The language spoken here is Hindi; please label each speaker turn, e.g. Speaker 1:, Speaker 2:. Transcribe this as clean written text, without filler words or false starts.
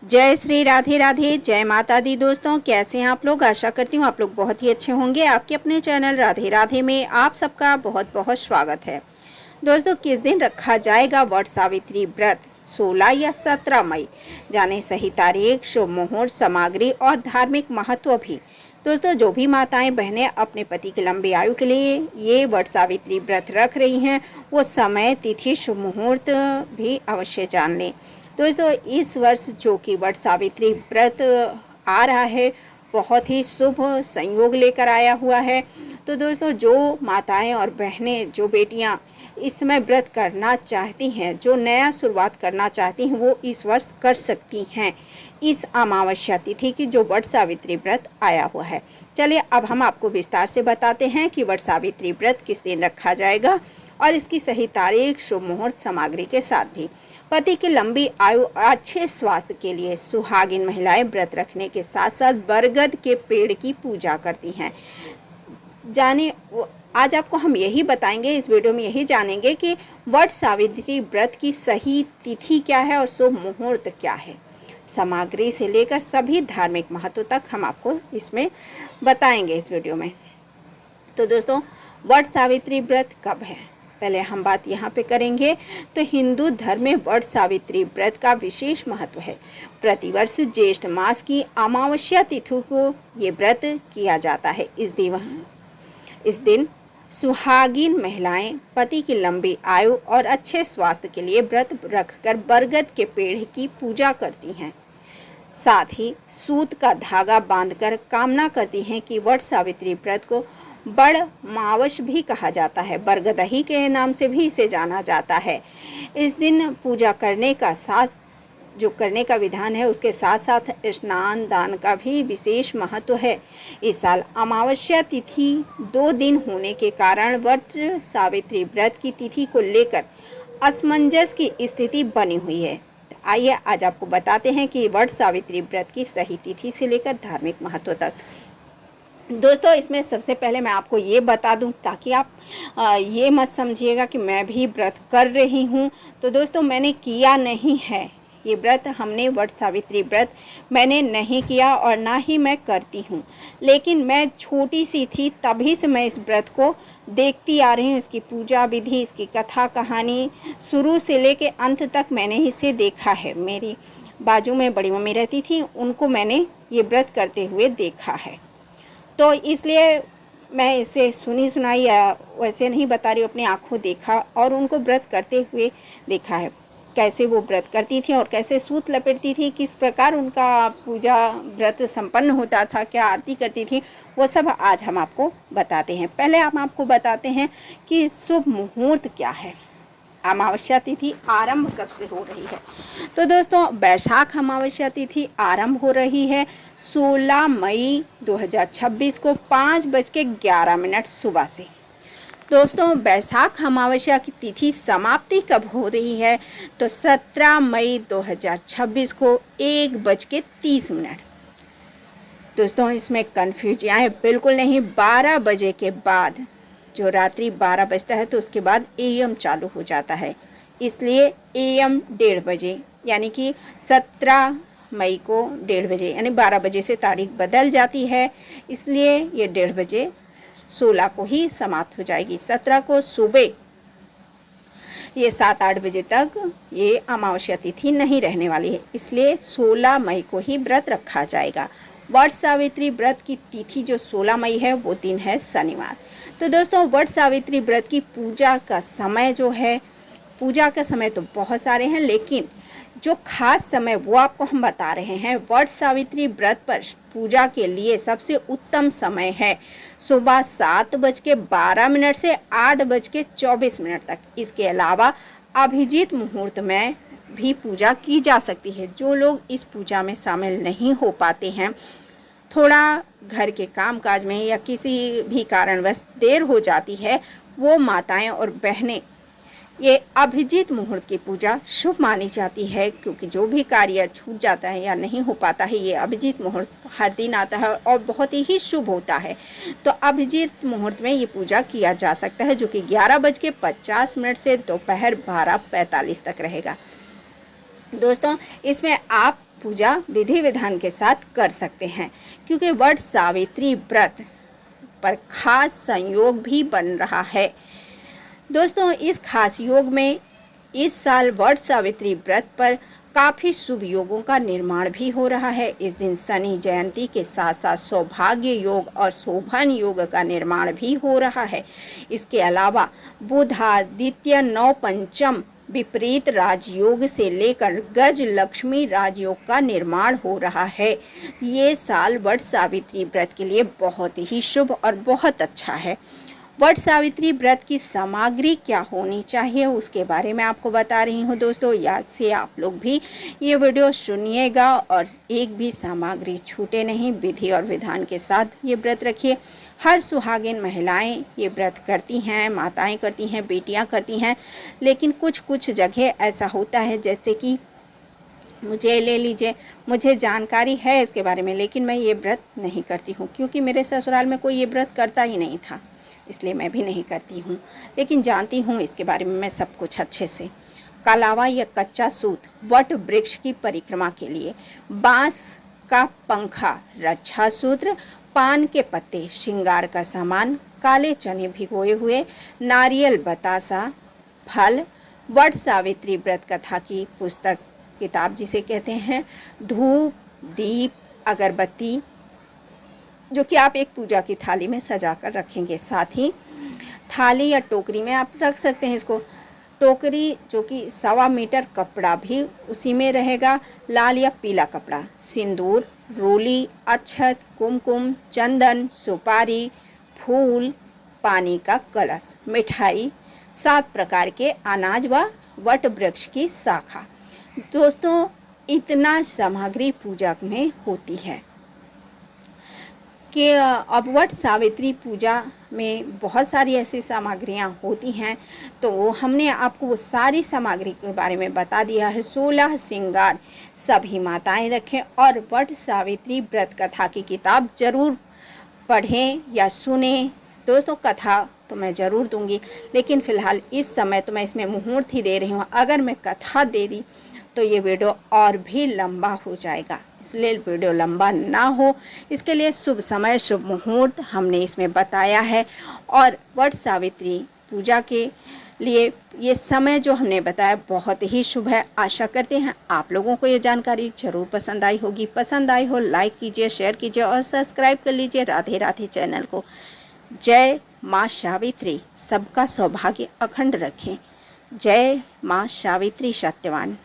Speaker 1: जय श्री राधे राधे, जय माता दी। दोस्तों कैसे हैं आप लोग? आशा करती हूँ आप लोग बहुत ही अच्छे होंगे। आपके अपने चैनल राधे राधे में आप सबका बहुत बहुत स्वागत है। दोस्तों किस दिन रखा जाएगा वट सावित्री व्रत? 16 या 17 मई? जाने सही तारीख, शुभ मुहूर्त, सामग्री और धार्मिक महत्व भी। दोस्तों जो भी माताएं बहनें अपने पति की लंबी आयु के लिए ये वट सावित्री व्रत रख रही हैं, वो समय, तिथि, शुभ मुहूर्त भी अवश्य जान लें। दोस्तों इस वर्ष जो कि वट सावित्री व्रत आ रहा है, बहुत ही शुभ संयोग लेकर आया हुआ है। तो दोस्तों जो माताएं और बहनें, जो बेटियां इस समय व्रत करना चाहती हैं, जो नया शुरुआत करना चाहती हैं, वो इस वर्ष कर सकती हैं इस अमावस्या तिथि की जो वट सावित्री व्रत आया हुआ है। चलिए अब हम आपको विस्तार से बताते हैं कि वट सावित्री व्रत किस दिन रखा जाएगा और इसकी सही तारीख, शुभ मुहूर्त, सामग्री के साथ भी। पति की लंबी आयु और अच्छे स्वास्थ्य के लिए सुहागिन महिलाएं व्रत रखने के साथ साथ बरगद के पेड़ की पूजा करती हैं। जाने आज आपको हम यही बताएंगे, इस वीडियो में यही जानेंगे कि वट सावित्री व्रत की सही तिथि क्या है और शुभ मुहूर्त क्या है। सामग्री से लेकर सभी धार्मिक महत्व तक हम आपको इसमें बताएंगे इस वीडियो में। तो दोस्तों वट सावित्री व्रत कब है, पहले हम बात यहाँ पे करेंगे। तो हिंदू धर्म में वट सावित्री व्रत का विशेष महत्व है। प्रतिवर्ष ज्येष्ठ मास की अमावस्या तिथि को ये व्रत किया जाता है। इस दिन सुहागिन महिलाएं पति की लंबी आयु और अच्छे स्वास्थ्य के लिए व्रत रखकर बरगद के पेड़ की पूजा करती हैं। साथ ही सूत का धागा बांधकर कामना करती हैं कि वट सावित्री व्रत को बड़ मावश भी कहा जाता है, बरगदही के नाम से भी इसे जाना जाता है। इस दिन पूजा करने का विधान है, उसके साथ साथ स्नान दान का भी विशेष महत्व है। इस साल अमावस्या तिथि 2 दिन होने के कारण वट सावित्री व्रत की तिथि को लेकर असमंजस की स्थिति बनी हुई है। आइए आज आपको बताते हैं कि वट सावित्री व्रत की सही तिथि से लेकर धार्मिक महत्व तक। दोस्तों इसमें सबसे पहले मैं आपको ये बता दूं ताकि आप ये मत समझिएगा कि मैं भी व्रत कर रही हूँ। तो दोस्तों मैंने किया नहीं है ये व्रत, हमने वट सावित्री व्रत मैंने नहीं किया और ना ही मैं करती हूँ। लेकिन मैं छोटी सी थी तभी से मैं इस व्रत को देखती आ रही हूँ। इसकी पूजा विधि, इसकी कथा कहानी शुरू से लेके अंत तक मैंने इसे देखा है। मेरी बाजू में बड़ी मम्मी रहती थी, उनको मैंने ये व्रत करते हुए देखा है। तो इसलिए मैं इसे सुनी सुनाई या वैसे नहीं बता रही हूँ, अपनी आँखों देखा और उनको व्रत करते हुए देखा है। कैसे वो व्रत करती थी और कैसे सूत लपेटती थी, किस प्रकार उनका पूजा व्रत संपन्न होता था, क्या आरती करती थी, वो सब आज हम आपको बताते हैं। पहले हम आपको बताते हैं कि शुभ मुहूर्त क्या है, अमावस्या तिथि आरंभ कब से हो रही है। तो दोस्तों बैसाख अमावस्या तिथि आरंभ हो रही है 16 मई 2026 को 5:11 सुबह से। दोस्तों बैसाख अमावस्या की तिथि समाप्ति कब हो रही है? तो 17 मई 2026 को 1:30। दोस्तों इसमें कन्फ्यूजन बिल्कुल नहीं, 12 बजे के बाद, जो रात्रि 12 बजता है तो उसके बाद AM चालू हो जाता है, इसलिए AM 1:30 बजे, यानी कि 17 मई को 1:30 बजे, यानी 12 बजे से तारीख बदल जाती है, इसलिए ये 1:30 बजे 16 को ही समाप्त हो जाएगी। 17 को सुबह ये 7-8 बजे तक ये अमावस्या तिथि नहीं रहने वाली है, इसलिए 16 मई को ही व्रत रखा जाएगा। वट सावित्री व्रत की तिथि जो 16 मई है वो दिन है शनिवार। तो दोस्तों वट सावित्री व्रत की पूजा का समय जो है, पूजा का समय तो बहुत सारे हैं, लेकिन जो खास समय वो आपको हम बता रहे हैं। वट सावित्री व्रत पर पूजा के लिए सबसे उत्तम समय है सुबह 7:12 से 8:24 तक। इसके अलावा अभिजीत मुहूर्त में भी पूजा की जा सकती है। जो लोग इस पूजा में शामिल नहीं हो पाते हैं, थोड़ा घर के कामकाज में या किसी भी कारणवश देर हो जाती है, वो माताएं और बहनें ये अभिजीत मुहूर्त की पूजा शुभ मानी जाती है, क्योंकि जो भी कार्य छूट जाता है या नहीं हो पाता है, ये अभिजीत मुहूर्त हर दिन आता है और बहुत ही शुभ होता है। तो अभिजीत मुहूर्त में ये पूजा किया जा सकता है, जो कि 11:50 से दोपहर 12:45 तक रहेगा। दोस्तों इसमें आप पूजा विधि विधान के साथ कर सकते हैं, क्योंकि वट सावित्री व्रत पर खास संयोग भी बन रहा है। दोस्तों, इस खास योग में इस साल वट सावित्री व्रत पर काफ़ी शुभ योगों का निर्माण भी हो रहा है। इस दिन शनि जयंती के साथ साथ सौभाग्य योग और शोभन योग का निर्माण भी हो रहा है। इसके अलावा बुधादित्य नौ पंचम विपरीत राजयोग से लेकर गज लक्ष्मी राजयोग का निर्माण हो रहा है। ये साल वट सावित्री व्रत के लिए बहुत ही शुभ और बहुत अच्छा है। वट सावित्री व्रत की सामग्री क्या होनी चाहिए उसके बारे में आपको बता रही हूँ दोस्तों। याद से आप लोग भी ये वीडियो सुनिएगा और एक भी सामग्री छूटे नहीं। विधि और विधान के साथ ये व्रत रखिए। हर सुहागिन महिलाएं ये व्रत करती हैं, माताएं करती हैं, बेटियां करती हैं, लेकिन कुछ जगह ऐसा होता है जैसे कि मुझे ले लीजिए, मुझे जानकारी है इसके बारे में, लेकिन मैं ये व्रत नहीं करती हूँ क्योंकि मेरे ससुराल में कोई ये व्रत करता ही नहीं था, इसलिए मैं भी नहीं करती हूँ। लेकिन जानती हूँ इसके बारे में मैं सब कुछ अच्छे से। कलावा या कच्चा सूत वट वृक्ष की परिक्रमा के लिए, बांस का पंखा रक्षा सूत्र, पान के पत्ते श्रृंगार का सामान, काले चने भिगोए हुए, नारियल बतासा, फल, वट सावित्री व्रत कथा की पुस्तक किताब जिसे कहते हैं, धूप, दीप, अगरबत्ती, जो कि आप एक पूजा की थाली में सजा कर रखेंगे। साथ ही थाली या टोकरी में आप रख सकते हैं इसको। टोकरी जो कि 1.25 मीटर कपड़ा भी उसी में रहेगा, लाल या पीला कपड़ा, सिंदूर, रोली, अक्षत, कुमकुम, चंदन, सुपारी, फूल, पानी का कलश, मिठाई, 7 प्रकार के अनाज व वट वृक्ष की शाखा। दोस्तों, इतना सामग्री पूजा में होती है कि अब वट सावित्री पूजा में बहुत सारी ऐसी सामग्रियाँ होती हैं, तो हमने आपको वो सारी सामग्री के बारे में बता दिया है। 16 श्रृंगार सभी माताएं रखें और वट सावित्री व्रत कथा की किताब ज़रूर पढ़ें या सुनें। दोस्तों, कथा तो मैं ज़रूर दूंगी, लेकिन फ़िलहाल इस समय तो मैं इसमें मुहूर्त ही दे रही हूँ। अगर मैं कथा दे दी तो ये वीडियो और भी लंबा हो जाएगा, इसलिए वीडियो लंबा ना हो इसके लिए शुभ समय शुभ मुहूर्त हमने इसमें बताया है। और वट सावित्री पूजा के लिए ये समय जो हमने बताया बहुत ही शुभ है। आशा करते हैं आप लोगों को ये जानकारी ज़रूर पसंद आई होगी। पसंद आई हो लाइक कीजिए, शेयर कीजिए और सब्सक्राइब कर लीजिए राधे राधे चैनल को। जय माँ सावित्री सबका सौभाग्य अखंड रखें। जय माँ सावित्री सत्यवान।